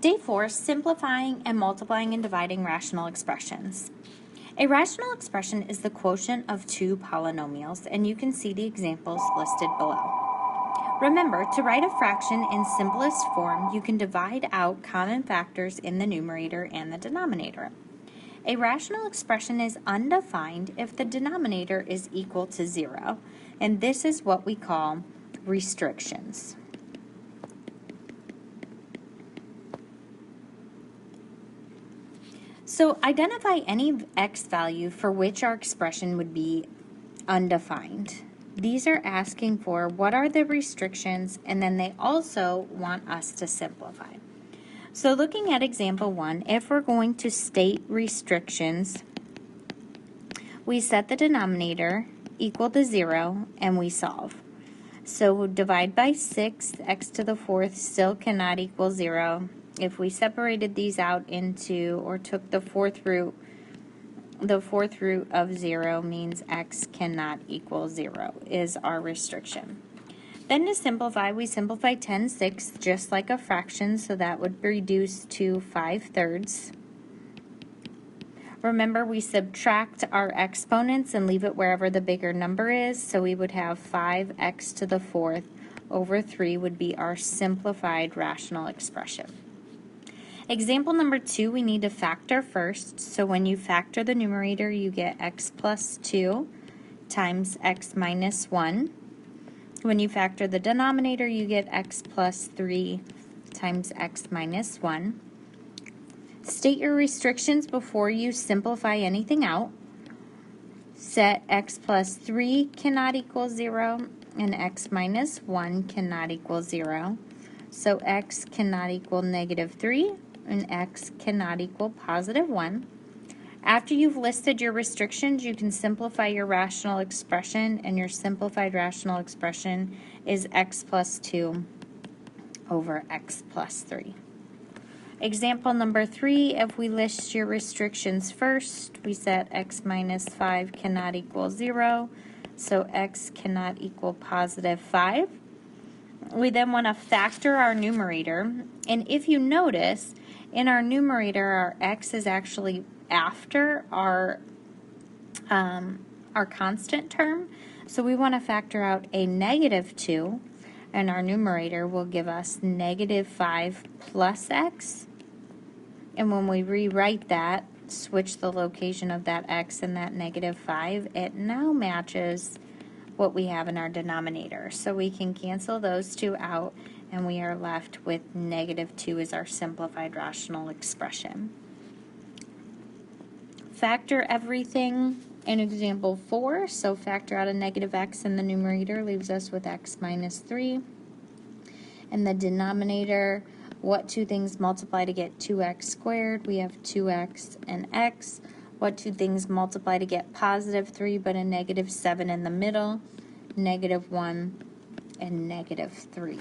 Day 4, simplifying and multiplying and dividing rational expressions. A rational expression is the quotient of two polynomials, and you can see the examples listed below. Remember, to write a fraction in simplest form, you can divide out common factors in the numerator and the denominator. A rational expression is undefined if the denominator is equal to 0, and this is what we call restrictions. So identify any x value for which our expression would be undefined. These are asking for what are the restrictions, and then they also want us to simplify. So looking at example 1, if we're going to state restrictions, we set the denominator equal to 0 and we solve. So divide by 6, x to the 4th still cannot equal 0. If we separated these out into, or took the fourth root of 0 means x cannot equal 0 is our restriction. Then to simplify, we simplify 10/6 just like a fraction, so that would reduce to 5/3. Remember, we subtract our exponents and leave it wherever the bigger number is, so we would have 5x to the 4th over 3 would be our simplified rational expression. Example number 2, we need to factor first. So when you factor the numerator, you get x plus 2 times x minus 1. When you factor the denominator, you get x plus 3 times x minus 1. State your restrictions before you simplify anything out. Set x plus 3 cannot equal 0, and x minus 1 cannot equal 0. So x cannot equal negative 3, and x cannot equal positive 1. After you've listed your restrictions, you can simplify your rational expression, and your simplified rational expression is x plus 2 over x plus 3. Example number 3, if we list your restrictions first, we set x minus 5 cannot equal 0, so x cannot equal positive 5. We then want to factor our numerator, and if you notice, in our numerator, our x is actually after our constant term, so we want to factor out a negative 2, and our numerator will give us negative 5 plus x. And when we rewrite that, switch the location of that x and that negative 5, it now matches what we have in our denominator. So we can cancel those two out, and we are left with negative 2 as our simplified rational expression. Factor everything in example 4, so factor out a negative x in the numerator leaves us with x minus 3. And the denominator, what two things multiply to get 2x squared? We have 2x and x. What two things multiply to get positive 3 but a negative 7 in the middle? Negative 1 and negative 3.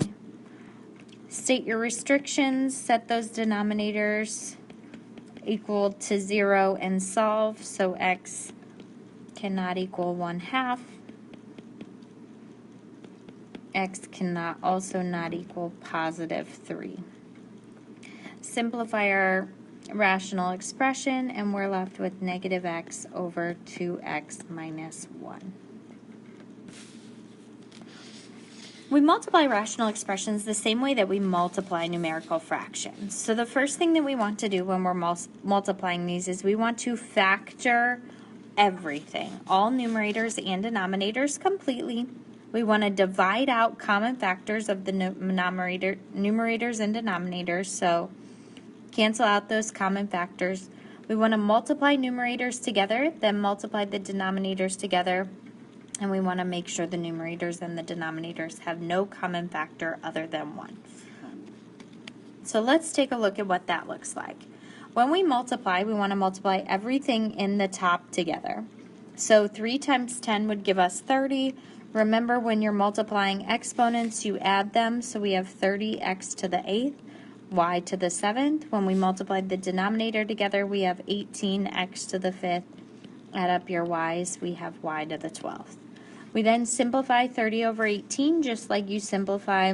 State your restrictions, set those denominators equal to 0 and solve. So x cannot equal 1/2. X cannot also not equal positive 3. Simplify our rational expression, and we're left with negative x over 2x minus 1. We multiply rational expressions the same way that we multiply numerical fractions. So the first thing that we want to do when we're multiplying these is we want to factor everything, all numerators and denominators completely. We want to divide out common factors of the numerators and denominators, so cancel out those common factors. We want to multiply numerators together, then multiply the denominators together, and we want to make sure the numerators and the denominators have no common factor other than 1. So let's take a look at what that looks like. When we multiply, we want to multiply everything in the top together. So 3 times 10 would give us 30. Remember, when you're multiplying exponents, you add them, so we have 30x to the 8th, y to the 7th. When we multiply the denominator together, we have 18x to the 5th. Add up your y's, we have y to the 12th. We then simplify 30 over 18, just like you simplify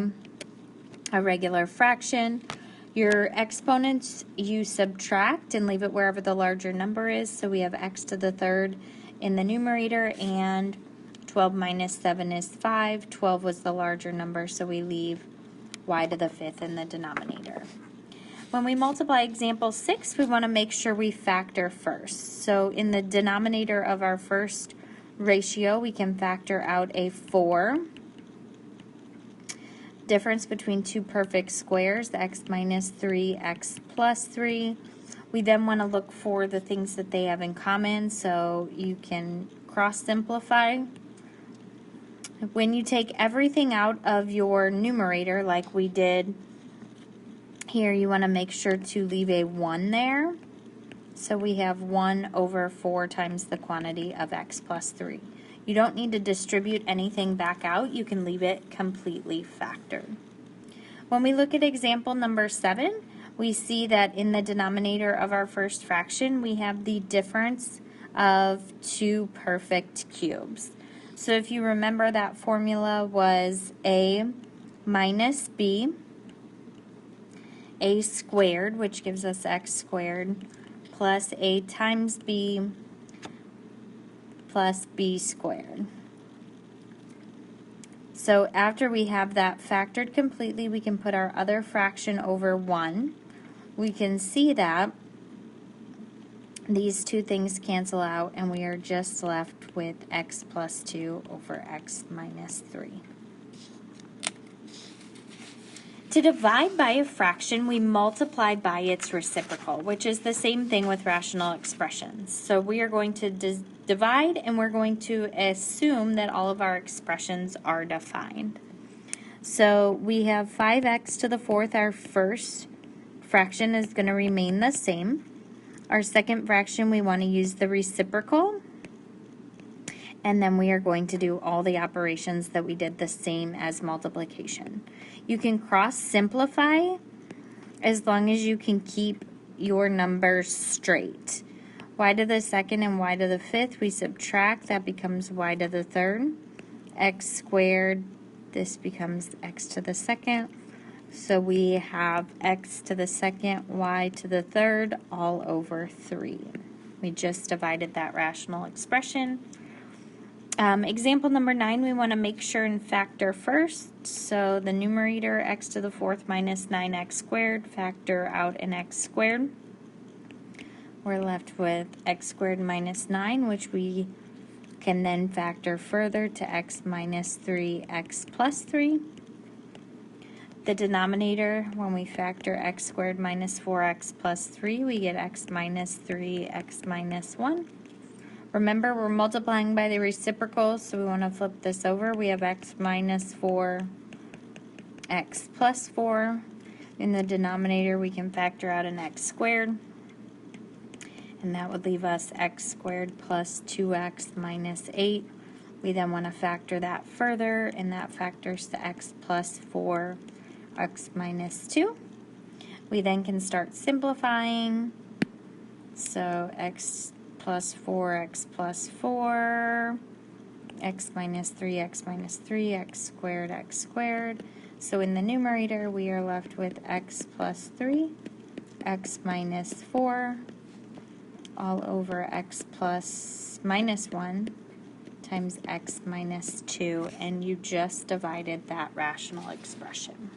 a regular fraction. Your exponents, you subtract and leave it wherever the larger number is. So we have x to the third in the numerator, and 12 minus 7 is 5. 12 was the larger number, so we leave y to the fifth in the denominator. When we multiply example 6, we want to make sure we factor first. So in the denominator of our first ratio, we can factor out a 4. Difference between two perfect squares, the x minus 3, x plus 3. We then want to look for the things that they have in common, so you can cross simplify. When you take everything out of your numerator, like we did here, you want to make sure to leave a 1 there. So we have 1 over 4 times the quantity of x plus 3. You don't need to distribute anything back out. You can leave it completely factored. When we look at example number 7, we see that in the denominator of our first fraction, we have the difference of two perfect cubes. So if you remember, that formula was a minus b, a squared, which gives us x squared, plus a times b plus b squared. So after we have that factored completely, we can put our other fraction over 1. We can see that these two things cancel out, and we are just left with x plus 2 over x minus 3. To divide by a fraction, we multiply by its reciprocal, which is the same thing with rational expressions. So we are going to divide, and we're going to assume that all of our expressions are defined. So we have 5x to the fourth. Our first fraction is going to remain the same. Our second fraction, we want to use the reciprocal, and then we are going to do all the operations that we did the same as multiplication. You can cross simplify as long as you can keep your numbers straight. Y to the second and y to the fifth, we subtract, that becomes y to the third. X squared, this becomes x to the second. So we have x to the second, y to the third, all over 3. We just divided that rational expression. Example number 9, we want to make sure and factor first. So the numerator, x to the fourth minus 9x squared, factor out an x squared. We're left with x squared minus 9, which we can then factor further to x minus 3x plus 3. The denominator, when we factor x squared minus 4x plus 3, we get x minus 3x minus 1. Remember, we're multiplying by the reciprocal, so we want to flip this over. We have x minus 4, x plus 4. In the denominator, we can factor out an x squared, and that would leave us x squared plus 2x minus 8. We then want to factor that further, and that factors to x plus 4, x minus 2. We then can start simplifying. So x plus 4, x plus 4, x minus 3, x minus 3, x squared, x squared. So in the numerator, we are left with x plus 3, x minus 4, all over x plus minus 1 times x minus 2, and you just divided that rational expression.